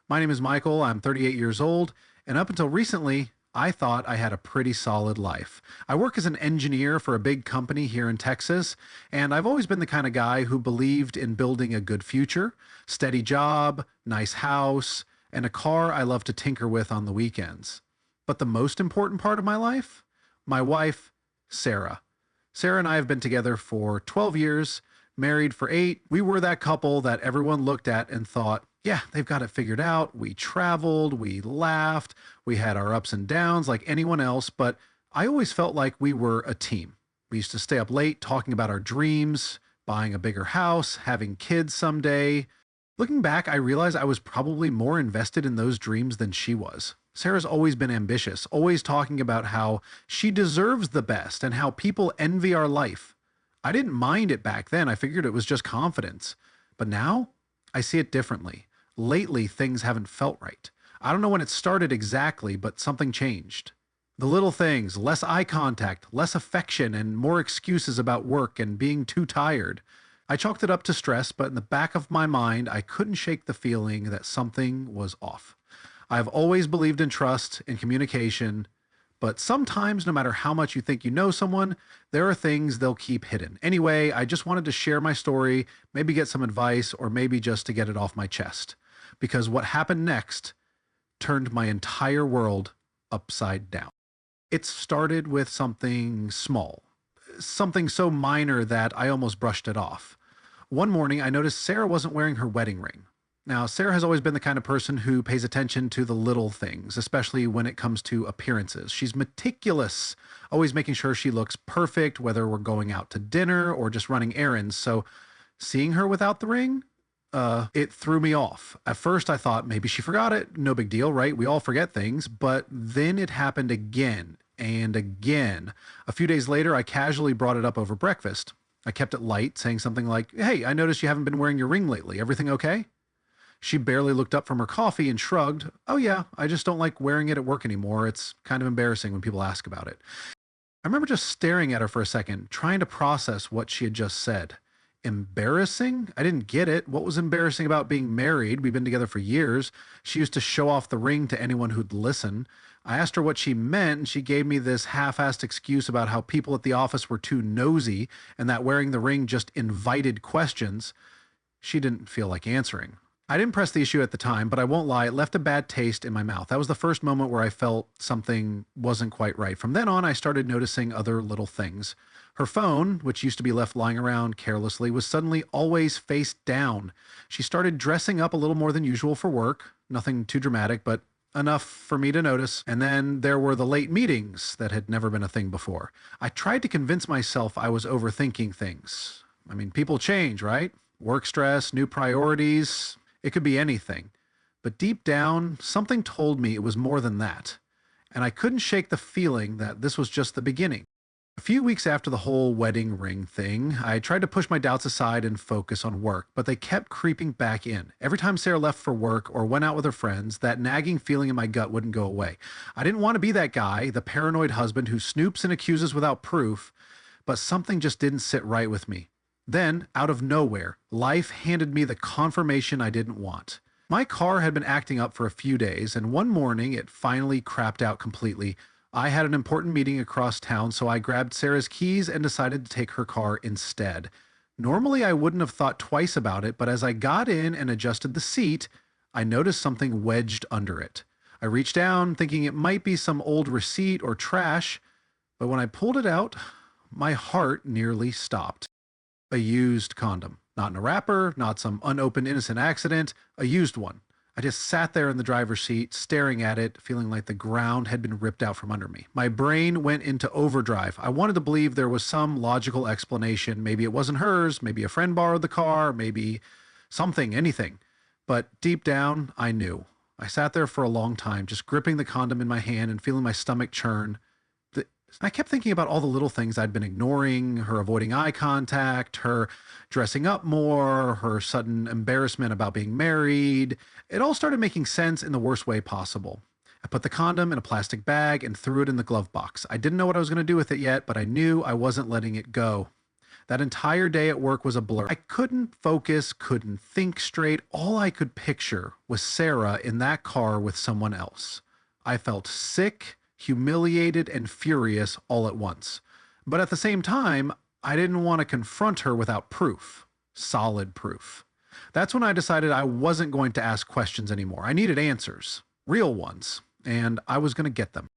My name is Michael. I'm 38 years old, and up until recently, I thought I had a pretty solid life. I work as an engineer for a big company here in Texas, and I've always been the kind of guy who believed in building a good future, steady job, nice house, and a car I love to tinker with on the weekends. But the most important part of my life? My wife, Sarah. Sarah and I have been together for 12 years, married for 8. We were that couple that everyone looked at and thought, yeah, they've got it figured out. We traveled, we laughed, we had our ups and downs like anyone else, but I always felt like we were a team. We used to stay up late talking about our dreams, buying a bigger house, having kids someday. Looking back, I realized I was probably more invested in those dreams than she was. Sarah's always been ambitious, always talking about how she deserves the best and how people envy our life. I didn't mind it back then. I figured it was just confidence. But now I see it differently. Lately, things haven't felt right. I don't know when it started exactly, but something changed. The little things, less eye contact, less affection, and more excuses about work and being too tired. I chalked it up to stress, but in the back of my mind, I couldn't shake the feeling that something was off. I've always believed in trust and communication, but sometimes, no matter how much you think you know someone, there are things they'll keep hidden. Anyway, I just wanted to share my story, maybe get some advice, or maybe just to get it off my chest. Because what happened next turned my entire world upside down. It started with something small, something so minor that I almost brushed it off. One morning, I noticed Sarah wasn't wearing her wedding ring. Now, Sarah has always been the kind of person who pays attention to the little things, especially when it comes to appearances. She's meticulous, always making sure she looks perfect, whether we're going out to dinner or just running errands. So seeing her without the ring, it threw me off. At first, I thought maybe she forgot it. No big deal, right? We all forget things. But then it happened again and again. A few days later, I casually brought it up over breakfast. I kept it light, saying something like, "Hey, I noticed you haven't been wearing your ring lately. Everything okay?" She barely looked up from her coffee and shrugged. "Oh yeah, I just don't like wearing it at work anymore. It's kind of embarrassing when people ask about it." I remember just staring at her for a second, trying to process what she had just said. Embarrassing? I didn't get it. What was embarrassing about being married? We've been together for years. She used to show off the ring to anyone who'd listen. I asked her what she meant, and she gave me this half-assed excuse about how people at the office were too nosy and that wearing the ring just invited questions. She didn't feel like answering. I didn't press the issue at the time, but I won't lie, it left a bad taste in my mouth. That was the first moment where I felt something wasn't quite right. From then on, I started noticing other little things. Her phone, which used to be left lying around carelessly, was suddenly always face down. She started dressing up a little more than usual for work. Nothing too dramatic, but enough for me to notice. And then there were the late meetings that had never been a thing before. I tried to convince myself I was overthinking things. I mean, people change, right? Work stress, new priorities. It could be anything. But deep down, something told me it was more than that. And I couldn't shake the feeling that this was just the beginning. A few weeks after the whole wedding ring thing, I tried to push my doubts aside and focus on work, but they kept creeping back in. Every time Sarah left for work or went out with her friends, that nagging feeling in my gut wouldn't go away. I didn't want to be that guy, the paranoid husband who snoops and accuses without proof, but something just didn't sit right with me. Then, out of nowhere, life handed me the confirmation I didn't want. My car had been acting up for a few days, and one morning it finally crapped out completely. I had an important meeting across town, so I grabbed Sarah's keys and decided to take her car instead. Normally, I wouldn't have thought twice about it, but as I got in and adjusted the seat, I noticed something wedged under it. I reached down, thinking it might be some old receipt or trash, but when I pulled it out, my heart nearly stopped. A used condom. Not in a wrapper, not some unopened innocent accident, a used one. I just sat there in the driver's seat, staring at it, feeling like the ground had been ripped out from under me. My brain went into overdrive. I wanted to believe there was some logical explanation. Maybe it wasn't hers, maybe a friend borrowed the car, maybe something, anything. But deep down, I knew. I sat there for a long time, just gripping the condom in my hand and feeling my stomach churn. I kept thinking about all the little things I'd been ignoring, her avoiding eye contact, her dressing up more, her sudden embarrassment about being married. It all started making sense in the worst way possible. I put the condom in a plastic bag and threw it in the glove box. I didn't know what I was going to do with it yet, but I knew I wasn't letting it go. That entire day at work was a blur. I couldn't focus, couldn't think straight. All I could picture was Sarah in that car with someone else. I felt sick, humiliated, and furious all at once. But at the same time, I didn't want to confront her without proof. Solid proof. That's when I decided I wasn't going to ask questions anymore. I needed answers. Real ones. And I was going to get them.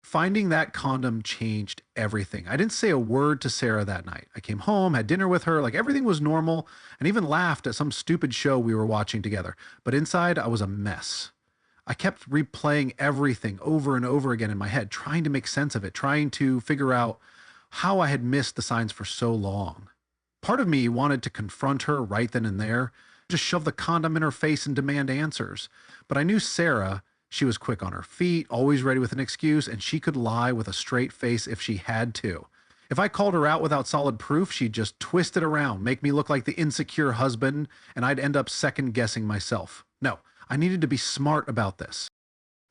Finding that condom changed everything. I didn't say a word to Sarah that night. I came home, had dinner with her, like everything was normal, and even laughed at some stupid show we were watching together. But inside, I was a mess. I kept replaying everything over and over again in my head, trying to make sense of it, trying to figure out how I had missed the signs for so long. Part of me wanted to confront her right then and there, just shove the condom in her face and demand answers. But I knew Sarah. She was quick on her feet, always ready with an excuse, and she could lie with a straight face if she had to. If I called her out without solid proof, she'd just twist it around, make me look like the insecure husband, and I'd end up second-guessing myself. No, I needed to be smart about this.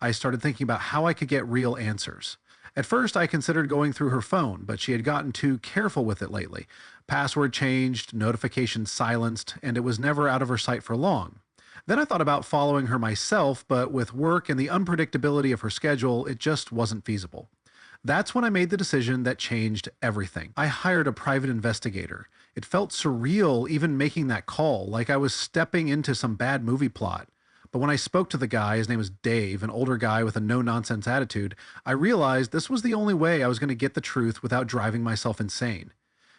I started thinking about how I could get real answers. At first, I considered going through her phone, but she had gotten too careful with it lately. Password changed, notifications silenced, and it was never out of her sight for long. Then I thought about following her myself, but with work and the unpredictability of her schedule, it just wasn't feasible. That's when I made the decision that changed everything. I hired a private investigator. It felt surreal even making that call, like I was stepping into some bad movie plot. But when I spoke to the guy, his name was Dave, an older guy with a no-nonsense attitude, I realized this was the only way I was going to get the truth without driving myself insane.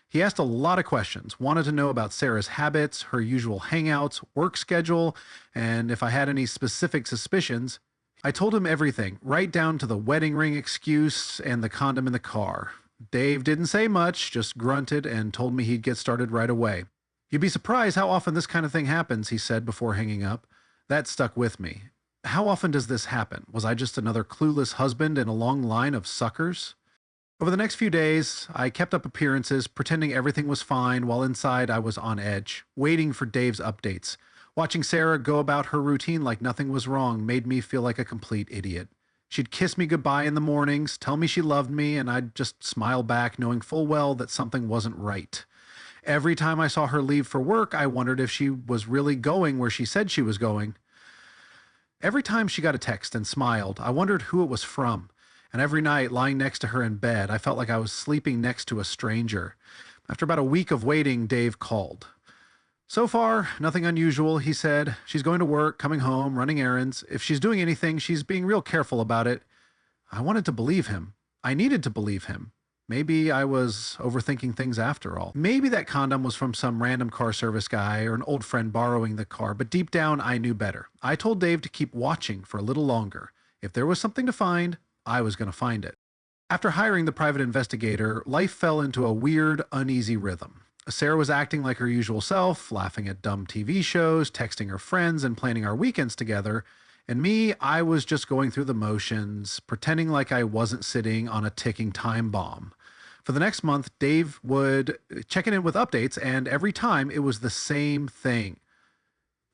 He asked a lot of questions, wanted to know about Sarah's habits, her usual hangouts, work schedule, and if I had any specific suspicions. I told him everything, right down to the wedding ring excuse and the condom in the car. Dave didn't say much, just grunted and told me he'd get started right away. "You'd be surprised how often this kind of thing happens," he said before hanging up. That stuck with me. How often does this happen? Was I just another clueless husband in a long line of suckers? Over the next few days, I kept up appearances, pretending everything was fine, while inside I was on edge, waiting for Dave's updates. Watching Sarah go about her routine like nothing was wrong made me feel like a complete idiot. She'd kiss me goodbye in the mornings, tell me she loved me, and I'd just smile back, knowing full well that something wasn't right. Every time I saw her leave for work, I wondered if she was really going where she said she was going. Every time she got a text and smiled, I wondered who it was from. And every night, lying next to her in bed, I felt like I was sleeping next to a stranger. After about a week of waiting, Dave called. "So far, nothing unusual," he said. "She's going to work, coming home, running errands. If she's doing anything, she's being real careful about it." I wanted to believe him. I needed to believe him. Maybe I was overthinking things after all. Maybe that condom was from some random car service guy or an old friend borrowing the car, but deep down, I knew better. I told Dave to keep watching for a little longer. If there was something to find, I was going to find it. After hiring the private investigator, life fell into a weird, uneasy rhythm. Sarah was acting like her usual self, laughing at dumb TV shows, texting her friends, and planning our weekends together. And me, I was just going through the motions, pretending like I wasn't sitting on a ticking time bomb. For the next month, Dave would check in with updates, and every time it was the same thing.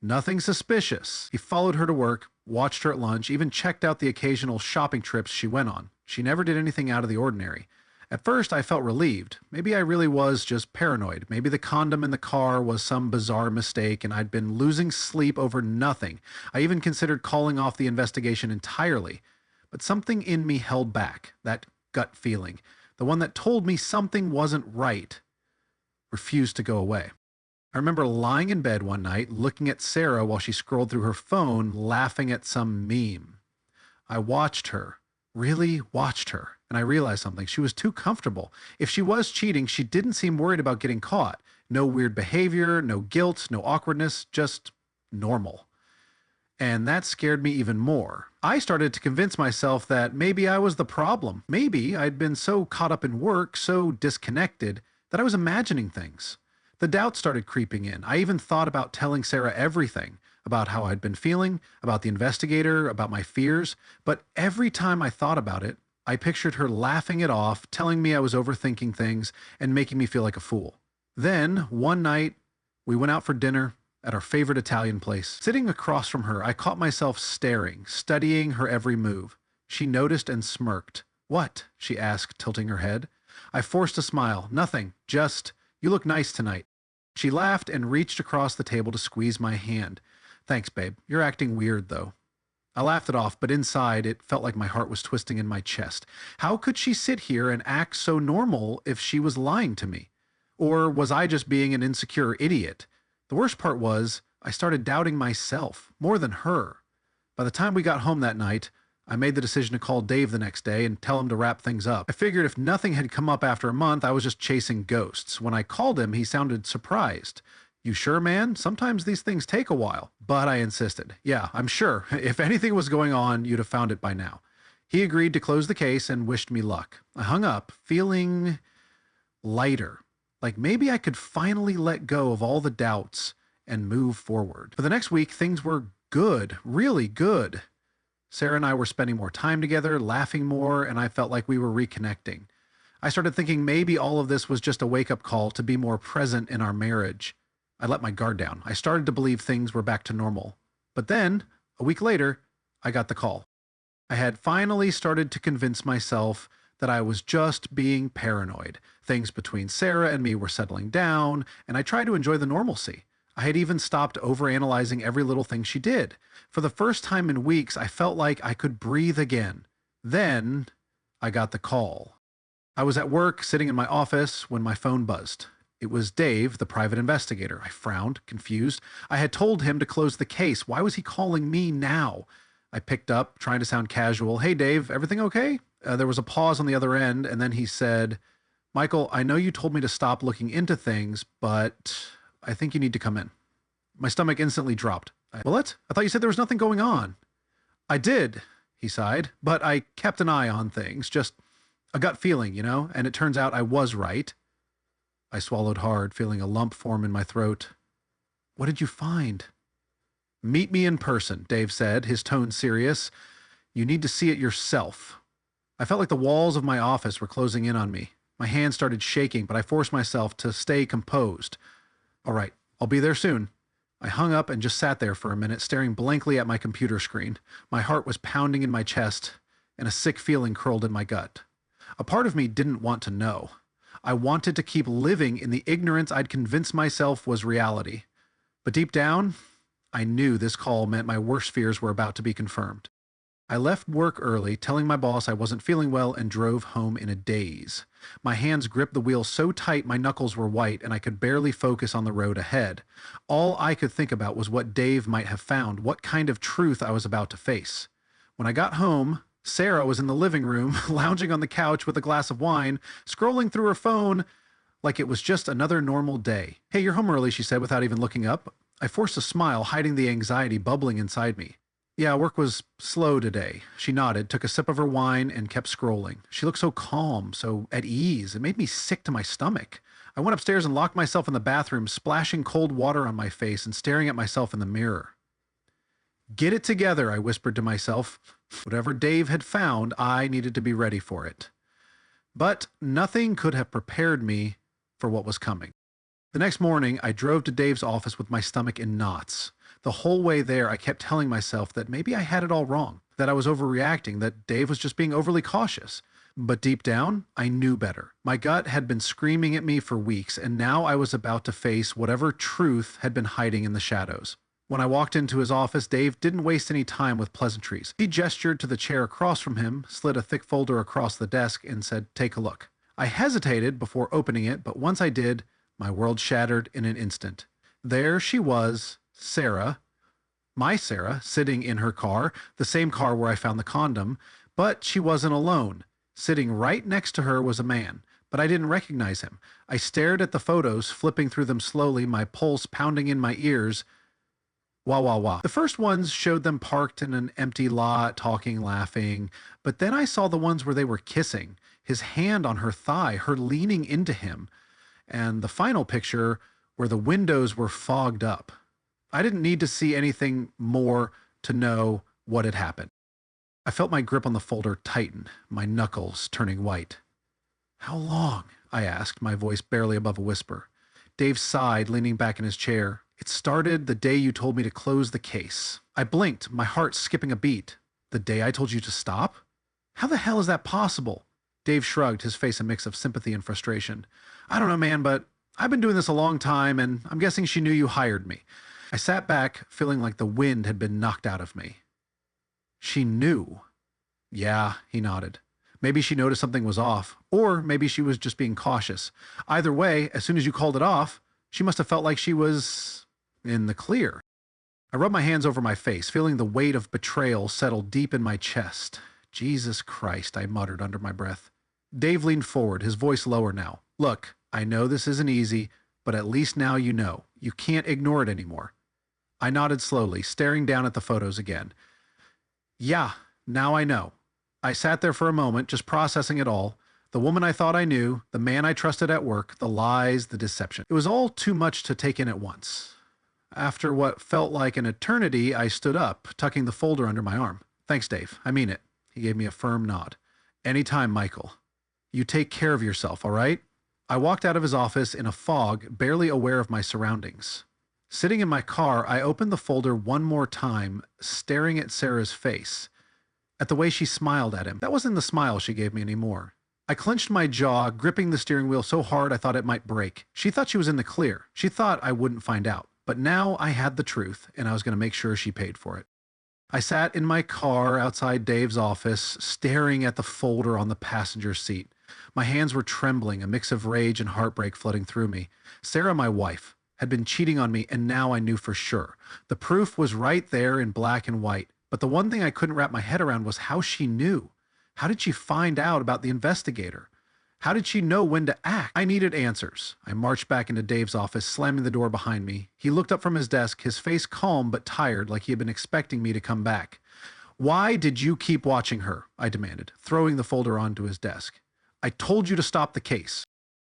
Nothing suspicious. He followed her to work, watched her at lunch, even checked out the occasional shopping trips she went on. She never did anything out of the ordinary. At first, I felt relieved. Maybe I really was just paranoid. Maybe the condom in the car was some bizarre mistake and I'd been losing sleep over nothing. I even considered calling off the investigation entirely. But something in me held back, that gut feeling, the one that told me something wasn't right, refused to go away. I remember lying in bed one night, looking at Sarah while she scrolled through her phone, laughing at some meme. I watched her, really watched her, and I realized something. She was too comfortable. If she was cheating, she didn't seem worried about getting caught. No weird behavior, no guilt, no awkwardness, just normal. And that scared me even more. I started to convince myself that maybe I was the problem. Maybe I'd been so caught up in work, so disconnected, that I was imagining things. The doubt started creeping in. I even thought about telling Sarah everything, about how I'd been feeling, about the investigator, about my fears. But every time I thought about it, I pictured her laughing it off, telling me I was overthinking things, and making me feel like a fool. Then, one night, we went out for dinner at our favorite Italian place. Sitting across from her, I caught myself staring, studying her every move. She noticed and smirked. "What?" she asked, tilting her head. I forced a smile. "Nothing, just..." You look nice tonight." She laughed and reached across the table to squeeze my hand. "Thanks, babe. You're acting weird, though." I laughed it off, but inside it felt like my heart was twisting in my chest. How could she sit here and act so normal if she was lying to me? Or was I just being an insecure idiot? The worst part was, I started doubting myself, more than her. By the time we got home that night, I made the decision to call Dave the next day and tell him to wrap things up. I figured if nothing had come up after a month, I was just chasing ghosts. When I called him, he sounded surprised. "You sure, man? Sometimes these things take a while." But I insisted. "Yeah, I'm sure. If anything was going on, you'd have found it by now." He agreed to close the case and wished me luck. I hung up, feeling lighter. Like maybe I could finally let go of all the doubts and move forward. For the next week, things were good, really good. Sarah and I were spending more time together, laughing more, and I felt like we were reconnecting. I started thinking maybe all of this was just a wake-up call to be more present in our marriage. I let my guard down. I started to believe things were back to normal. But then, a week later, I got the call. I had finally started to convince myself that I was just being paranoid. Things between Sarah and me were settling down, and I tried to enjoy the normalcy. I had even stopped overanalyzing every little thing she did. For the first time in weeks, I felt like I could breathe again. Then, I got the call. I was at work, sitting in my office, when my phone buzzed. It was Dave, the private investigator. I frowned, confused. I had told him to close the case. Why was he calling me now? I picked up, trying to sound casual. "Hey, Dave, everything okay?" There was a pause on the other end, and then he said, "Michael, I know you told me to stop looking into things, but I think you need to come in." My stomach instantly dropped. "What? I thought you said there was nothing going on." "I did," he sighed, "but I kept an eye on things. Just a gut feeling, and it turns out I was right." I swallowed hard, feeling a lump form in my throat. "What did you find?" "Meet me in person," Dave said, his tone serious. "You need to see it yourself." I felt like the walls of my office were closing in on me. My hands started shaking, but I forced myself to stay composed. "All right, I'll be there soon." I hung up and just sat there for a minute, staring blankly at my computer screen. My heart was pounding in my chest, and a sick feeling curled in my gut. A part of me didn't want to know. I wanted to keep living in the ignorance I'd convinced myself was reality. But deep down, I knew this call meant my worst fears were about to be confirmed. I left work early, telling my boss I wasn't feeling well, and drove home in a daze. My hands gripped the wheel so tight my knuckles were white and I could barely focus on the road ahead. All I could think about was what Dave might have found, what kind of truth I was about to face. When I got home, Sarah was in the living room, lounging on the couch with a glass of wine, scrolling through her phone like it was just another normal day. "Hey, you're home early," she said without even looking up. I forced a smile, hiding the anxiety bubbling inside me. "Yeah, work was slow today." She nodded, took a sip of her wine, and kept scrolling. She looked so calm, so at ease. It made me sick to my stomach. I went upstairs and locked myself in the bathroom, splashing cold water on my face and staring at myself in the mirror. "Get it together," I whispered to myself. Whatever Dave had found, I needed to be ready for it. But nothing could have prepared me for what was coming. The next morning, I drove to Dave's office with my stomach in knots. The whole way there, I kept telling myself that maybe I had it all wrong, that I was overreacting, that Dave was just being overly cautious. But deep down, I knew better. My gut had been screaming at me for weeks, and now I was about to face whatever truth had been hiding in the shadows. When I walked into his office, Dave didn't waste any time with pleasantries. He gestured to the chair across from him, slid a thick folder across the desk, and said, "Take a look." I hesitated before opening it, but once I did, my world shattered in an instant. There she was, Sarah, my Sarah, sitting in her car, the same car where I found the condom, but she wasn't alone. Sitting right next to her was a man, but I didn't recognize him. I stared at the photos, flipping through them slowly, my pulse pounding in my ears. Wah, wah, wah. The first ones showed them parked in an empty lot, talking, laughing, but then I saw the ones where they were kissing, his hand on her thigh, her leaning into him, and the final picture where the windows were fogged up. I didn't need to see anything more to know what had happened. I felt my grip on the folder tighten, my knuckles turning white. "How long?" I asked, my voice barely above a whisper. Dave sighed, leaning back in his chair. "It started the day you told me to close the case." I blinked, my heart skipping a beat. "The day I told you to stop? How the hell is that possible?" Dave shrugged, his face a mix of sympathy and frustration. "I don't know, man, but I've been doing this a long time, and I'm guessing she knew you hired me. I sat back, feeling like the wind had been knocked out of me. She knew. Yeah, he nodded. Maybe she noticed something was off, or maybe she was just being cautious. Either way, as soon as you called it off, she must have felt like she was in the clear. I rubbed my hands over my face, feeling the weight of betrayal settle deep in my chest. Jesus Christ, I muttered under my breath. Dave leaned forward, his voice lower now. Look, I know this isn't easy, but at least now you know. You can't ignore it anymore. I nodded slowly, staring down at the photos again. Yeah, now I know. I sat there for a moment, just processing it all. The woman I thought I knew, the man I trusted at work, the lies, the deception. It was all too much to take in at once. After what felt like an eternity, I stood up, tucking the folder under my arm. Thanks, Dave. I mean it. He gave me a firm nod. Anytime, Michael. You take care of yourself, all right? I walked out of his office in a fog, barely aware of my surroundings. Sitting in my car, I opened the folder one more time, staring at Sarah's face. At the way she smiled at him. That wasn't the smile she gave me anymore. I clenched my jaw, gripping the steering wheel so hard I thought it might break. She thought she was in the clear. She thought I wouldn't find out. But now I had the truth, and I was going to make sure she paid for it. I sat in my car outside Dave's office, staring at the folder on the passenger seat. My hands were trembling, a mix of rage and heartbreak flooding through me. Sarah, my wife, had been cheating on me, and now I knew for sure. The proof was right there in black and white. But the one thing I couldn't wrap my head around was how she knew. How did she find out about the investigator? How did she know when to act? I needed answers. I marched back into Dave's office, slamming the door behind me. He looked up from his desk, his face calm but tired, like he had been expecting me to come back. Why did you keep watching her? I demanded, throwing the folder onto his desk. I told you to stop the case.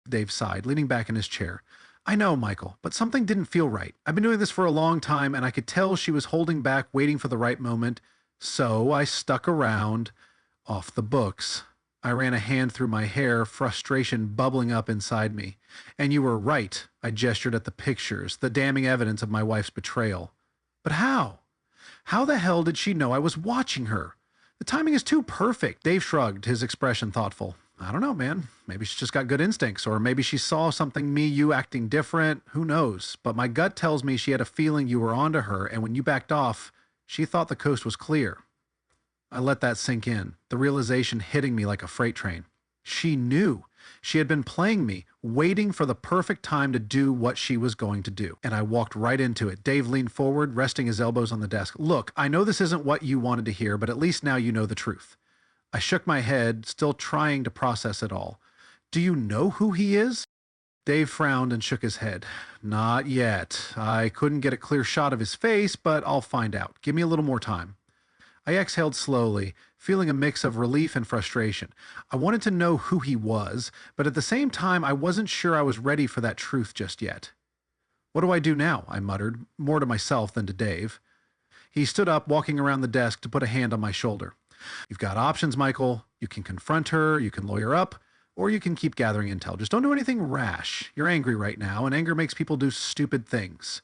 Dave sighed, leaning back in his chair. I know, Michael, but something didn't feel right. I've been doing this for a long time, and I could tell she was holding back, waiting for the right moment. So I stuck around, off the books. I ran a hand through my hair, frustration bubbling up inside me. And you were right. I gestured at the pictures, the damning evidence of my wife's betrayal. But how? How the hell did she know I was watching her? The timing is too perfect. Dave shrugged, his expression thoughtful. I don't know, man. Maybe she just got good instincts, or maybe she saw something you acting different. Who knows? But my gut tells me she had a feeling you were onto her, and when you backed off, she thought the coast was clear. I let that sink in, the realization hitting me like a freight train. She knew. She had been playing me, waiting for the perfect time to do what she was going to do. And I walked right into it. Dave leaned forward, resting his elbows on the desk. Look, I know this isn't what you wanted to hear, but at least now you know the truth. I shook my head, still trying to process it all. Do you know who he is? Dave frowned and shook his head. Not yet. I couldn't get a clear shot of his face, but I'll find out. Give me a little more time. I exhaled slowly, feeling a mix of relief and frustration. I wanted to know who he was, but at the same time, I wasn't sure I was ready for that truth just yet. What do I do now? I muttered, more to myself than to Dave. He stood up, walking around the desk to put a hand on my shoulder. You've got options, Michael. You can confront her, you can lawyer up, or you can keep gathering intel. Just don't do anything rash. You're angry right now, and anger makes people do stupid things.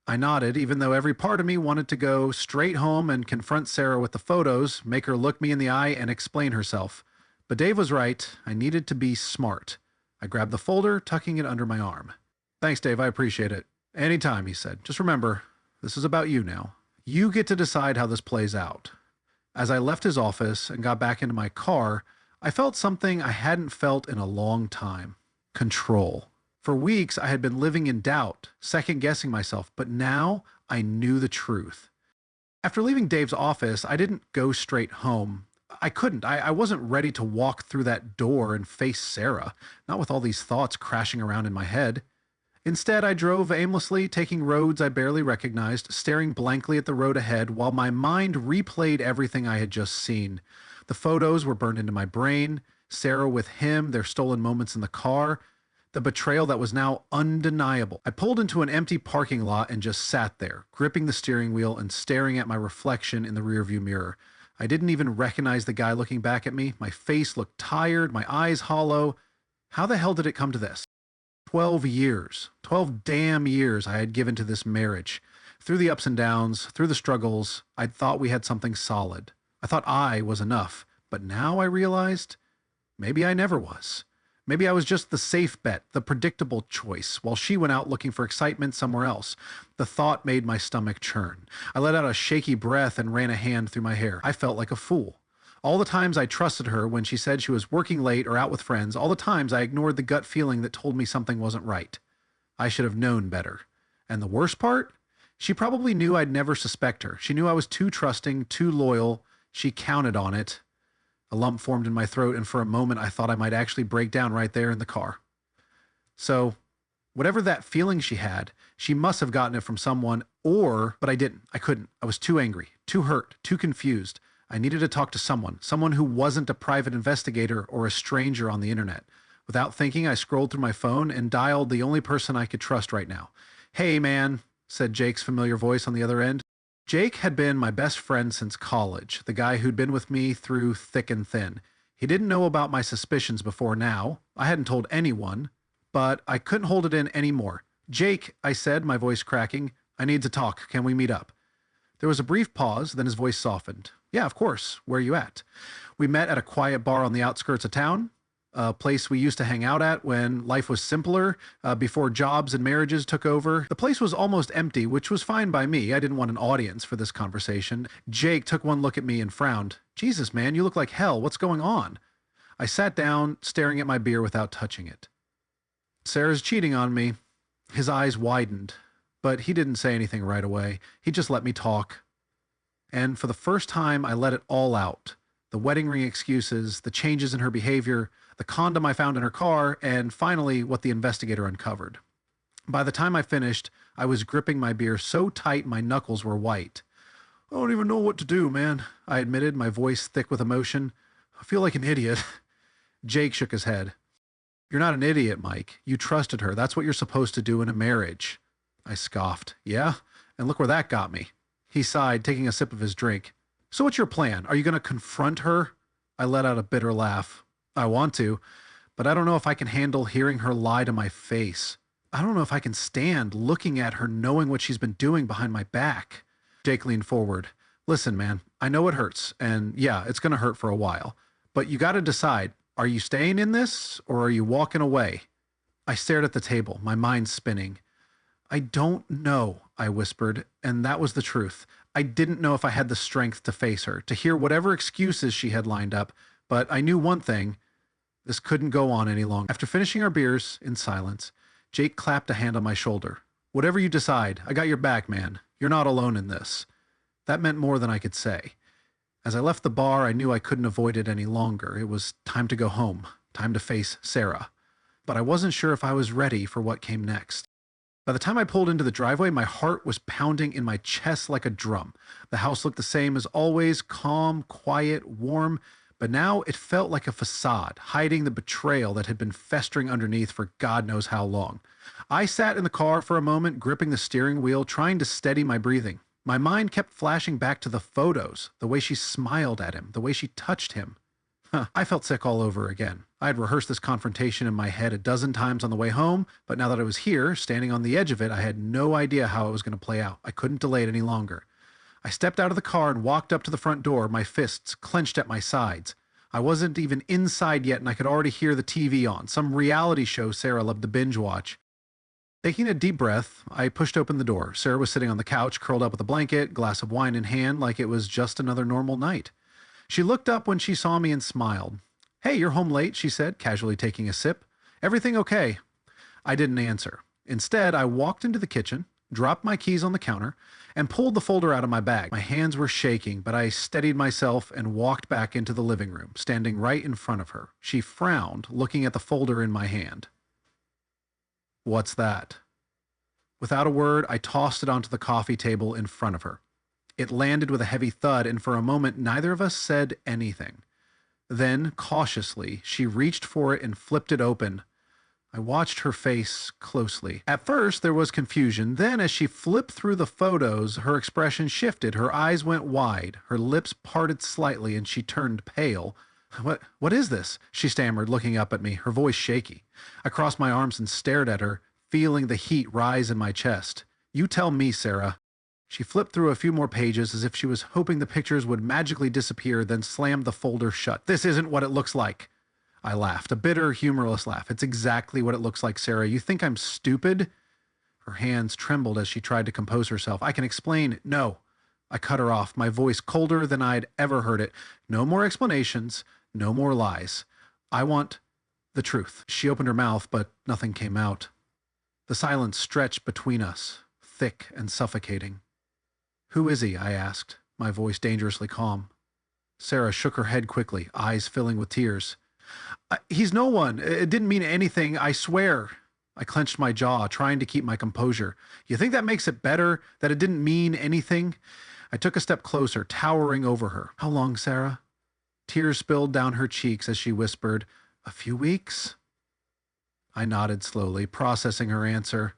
I nodded, even though every part of me wanted to go straight home and confront Sarah with the photos, make her look me in the eye and explain herself. But Dave was right. I needed to be smart. I grabbed the folder, tucking it under my arm. Thanks, Dave. I appreciate it. Anytime, he said. Just remember, this is about you now. You get to decide how this plays out. As I left his office and got back into my car, I felt something I hadn't felt in a long time. Control. For weeks, I had been living in doubt, second-guessing myself, but now I knew the truth. After leaving Dave's office, I didn't go straight home. I couldn't. I wasn't ready to walk through that door and face Sarah, not with all these thoughts crashing around in my head. Instead, I drove aimlessly, taking roads I barely recognized, staring blankly at the road ahead while my mind replayed everything I had just seen. The photos were burned into my brain, Sarah with him, their stolen moments in the car, the betrayal that was now undeniable. I pulled into an empty parking lot and just sat there, gripping the steering wheel and staring at my reflection in the rearview mirror. I didn't even recognize the guy looking back at me. My face looked tired, my eyes hollow. How the hell did it come to this? 12 years, 12 damn years I had given to this marriage. Through the ups and downs, through the struggles, I'd thought we had something solid. I thought I was enough, but now I realized maybe I never was. Maybe I was just the safe bet, the predictable choice, while she went out looking for excitement somewhere else. The thought made my stomach churn. I let out a shaky breath and ran a hand through my hair. I felt like a fool. All the times I trusted her when she said she was working late or out with friends, all the times I ignored the gut feeling that told me something wasn't right. I should have known better. And the worst part? She probably knew I'd never suspect her. She knew I was too trusting, too loyal. She counted on it. A lump formed in my throat, and for a moment I thought I might actually break down right there in the car. So, whatever that feeling she had, she must have gotten it from someone, but I didn't. I couldn't. I was too angry, too hurt, too confused. I needed to talk to someone who wasn't a private investigator or a stranger on the internet. Without thinking, I scrolled through my phone and dialed the only person I could trust right now. "Hey, man," said Jake's familiar voice on the other end. Jake had been my best friend since college, the guy who'd been with me through thick and thin. He didn't know about my suspicions before now. I hadn't told anyone, but I couldn't hold it in anymore. "Jake," I said, my voice cracking, "I need to talk. Can we meet up?" There was a brief pause, then his voice softened. "Yeah, of course. Where are you at?" We met at a quiet bar on the outskirts of town, a place we used to hang out at when life was simpler, before jobs and marriages took over. The place was almost empty, which was fine by me. I didn't want an audience for this conversation. Jake took one look at me and frowned. "Jesus, man, you look like hell. What's going on?" I sat down, staring at my beer without touching it. "Sarah's cheating on me." His eyes widened, but he didn't say anything right away. He just let me talk. And for the first time, I let it all out. The wedding ring excuses, the changes in her behavior, the condom I found in her car, and finally, what the investigator uncovered. By the time I finished, I was gripping my beer so tight my knuckles were white. "I don't even know what to do, man," I admitted, my voice thick with emotion. "I feel like an idiot." Jake shook his head. "You're not an idiot, Mike. You trusted her. That's what you're supposed to do in a marriage." I scoffed. "Yeah? And look where that got me." He sighed, taking a sip of his drink. "So what's your plan? Are you going to confront her?" I let out a bitter laugh. "I want to, but I don't know if I can handle hearing her lie to my face. I don't know if I can stand looking at her knowing what she's been doing behind my back." Jake leaned forward. "Listen, man, I know it hurts, and yeah, it's going to hurt for a while. But you got to decide, are you staying in this, or are you walking away?" I stared at the table, my mind spinning. "I don't know," I whispered, and that was the truth. I didn't know if I had the strength to face her, to hear whatever excuses she had lined up, but I knew one thing. This couldn't go on any longer. After finishing our beers in silence, Jake clapped a hand on my shoulder. "Whatever you decide, I got your back, man. You're not alone in this." That meant more than I could say. As I left the bar, I knew I couldn't avoid it any longer. It was time to go home, time to face Sarah. But I wasn't sure if I was ready for what came next. By the time I pulled into the driveway, my heart was pounding in my chest like a drum. The house looked the same as always, calm, quiet, warm, but now it felt like a facade, hiding the betrayal that had been festering underneath for God knows how long. I sat in the car for a moment, gripping the steering wheel, trying to steady my breathing. My mind kept flashing back to the photos, the way she smiled at him, the way she touched him. I felt sick all over again. I had rehearsed this confrontation in my head a dozen times on the way home, but now that I was here, standing on the edge of it, I had no idea how it was going to play out. I couldn't delay it any longer. I stepped out of the car and walked up to the front door, my fists clenched at my sides. I wasn't even inside yet, and I could already hear the TV on, some reality show Sarah loved to binge watch. Taking a deep breath, I pushed open the door. Sarah was sitting on the couch, curled up with a blanket, glass of wine in hand, like it was just another normal night. She looked up when she saw me and smiled. "Hey, you're home late," she said, casually taking a sip. "Everything okay?" I didn't answer. Instead, I walked into the kitchen, dropped my keys on the counter, and pulled the folder out of my bag. My hands were shaking, but I steadied myself and walked back into the living room, standing right in front of her. She frowned, looking at the folder in my hand. "What's that?" Without a word, I tossed it onto the coffee table in front of her. It landed with a heavy thud, and for a moment, neither of us said anything. Then, cautiously, she reached for it and flipped it open. I watched her face closely. At first, there was confusion. Then, as she flipped through the photos, her expression shifted. Her eyes went wide, her lips parted slightly, and she turned pale. What is this?" she stammered, looking up at me, her voice shaky. I crossed my arms and stared at her, feeling the heat rise in my chest. "You tell me, Sarah." She flipped through a few more pages as if she was hoping the pictures would magically disappear, then slammed the folder shut. "This isn't what it looks like." I laughed, a bitter, humorless laugh. It's exactly what it looks like, Sarah. You think I'm stupid? Her hands trembled as she tried to compose herself. I can explain. No. I cut her off, my voice colder than I'd ever heard it. No more explanations, no more lies. I want the truth. She opened her mouth, but nothing came out. The silence stretched between us, thick and suffocating. Who is he? I asked, my voice dangerously calm. Sarah shook her head quickly, eyes filling with tears. He's no one. It didn't mean anything, I swear. I clenched my jaw, trying to keep my composure. You think that makes it better, that it didn't mean anything? I took a step closer, towering over her. How long, Sarah? Tears spilled down her cheeks as she whispered, A few weeks? I nodded slowly, processing her answer.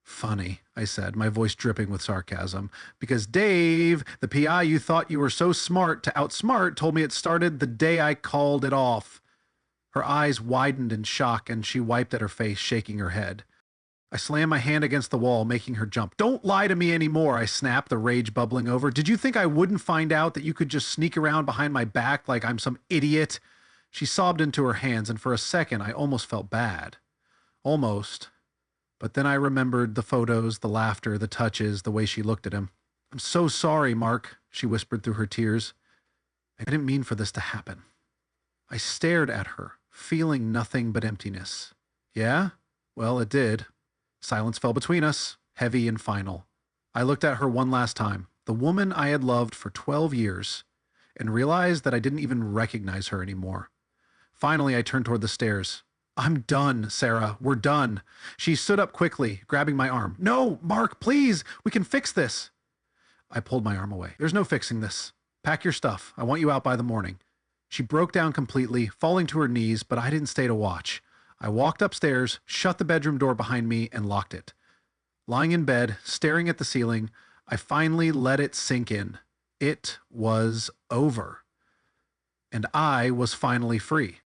Funny, I said, my voice dripping with sarcasm, because Dave, the PI you thought you were so smart to outsmart, told me it started the day I called it off. Her eyes widened in shock, and she wiped at her face, shaking her head. I slammed my hand against the wall, making her jump. Don't lie to me anymore, I snapped, the rage bubbling over. Did you think I wouldn't find out that you could just sneak around behind my back like I'm some idiot? She sobbed into her hands, and for a second I almost felt bad. Almost. But then I remembered the photos, the laughter, the touches, the way she looked at him. I'm so sorry, Mark, she whispered through her tears. I didn't mean for this to happen. I stared at her, feeling nothing but emptiness. Yeah? Well, it did. Silence fell between us, heavy and final. I looked at her one last time, the woman I had loved for 12 years, and realized that I didn't even recognize her anymore. Finally, I turned toward the stairs. I'm done, Sarah. We're done. She stood up quickly, grabbing my arm. No, Mark, please. We can fix this. I pulled my arm away. There's no fixing this. Pack your stuff. I want you out by the morning. She broke down completely, falling to her knees, but I didn't stay to watch. I walked upstairs, shut the bedroom door behind me, and locked it. Lying in bed, staring at the ceiling, I finally let it sink in. It was over. And I was finally free.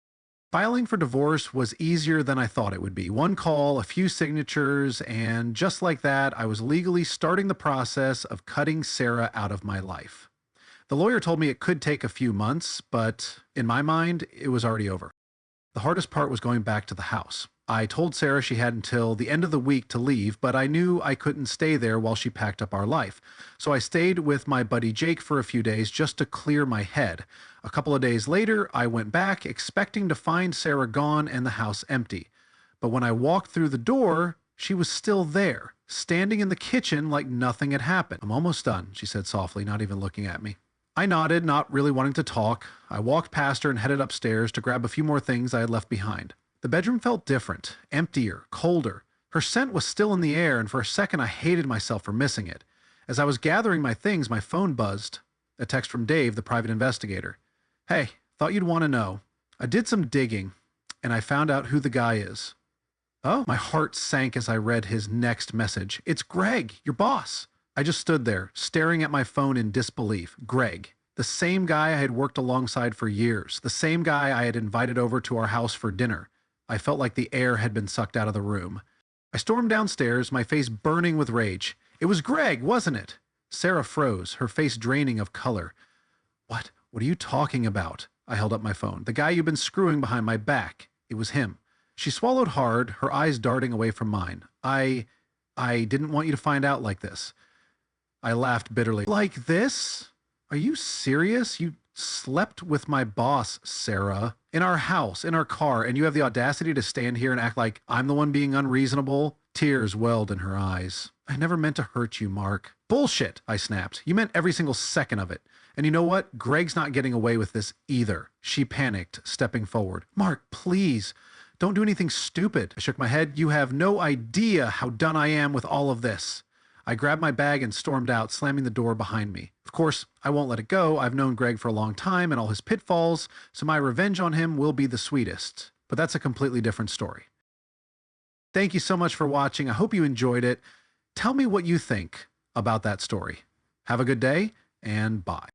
Filing for divorce was easier than I thought it would be. One call, a few signatures, and just like that, I was legally starting the process of cutting Sarah out of my life. The lawyer told me it could take a few months, but in my mind, it was already over. The hardest part was going back to the house. I told Sarah she had until the end of the week to leave, but I knew I couldn't stay there while she packed up our life. So I stayed with my buddy Jake for a few days just to clear my head. A couple of days later, I went back, expecting to find Sarah gone and the house empty. But when I walked through the door, she was still there, standing in the kitchen like nothing had happened. I'm almost done, she said softly, not even looking at me. I nodded, not really wanting to talk. I walked past her and headed upstairs to grab a few more things I had left behind. The bedroom felt different, emptier, colder. Her scent was still in the air, and for a second I hated myself for missing it. As I was gathering my things, my phone buzzed. A text from Dave, the private investigator. Hey, thought you'd want to know. I did some digging, and I found out who the guy is. Oh, my heart sank as I read his next message. It's Greg, your boss. I just stood there, staring at my phone in disbelief. Greg, the same guy I had worked alongside for years, the same guy I had invited over to our house for dinner. I felt like the air had been sucked out of the room. I stormed downstairs, my face burning with rage. It was Greg, wasn't it? Sarah froze, her face draining of color. What? What are you talking about? I held up my phone. The guy you've been screwing behind my back. It was him. She swallowed hard, her eyes darting away from mine. I didn't want you to find out like this. I laughed bitterly. Like this? Are you serious? You slept with my boss, Sarah, in our house, in our car, and you have the audacity to stand here and act like I'm the one being unreasonable? Tears welled in her eyes. I never meant to hurt you, Mark. Bullshit, I snapped. You meant every single second of it. And you know what? Greg's not getting away with this either. She panicked, stepping forward. Mark, please, don't do anything stupid. I shook my head. You have no idea how done I am with all of this. I grabbed my bag and stormed out, slamming the door behind me. Of course, I won't let it go. I've known Greg for a long time and all his pitfalls, so my revenge on him will be the sweetest. But that's a completely different story. Thank you so much for watching. I hope you enjoyed it. Tell me what you think about that story. Have a good day, and bye.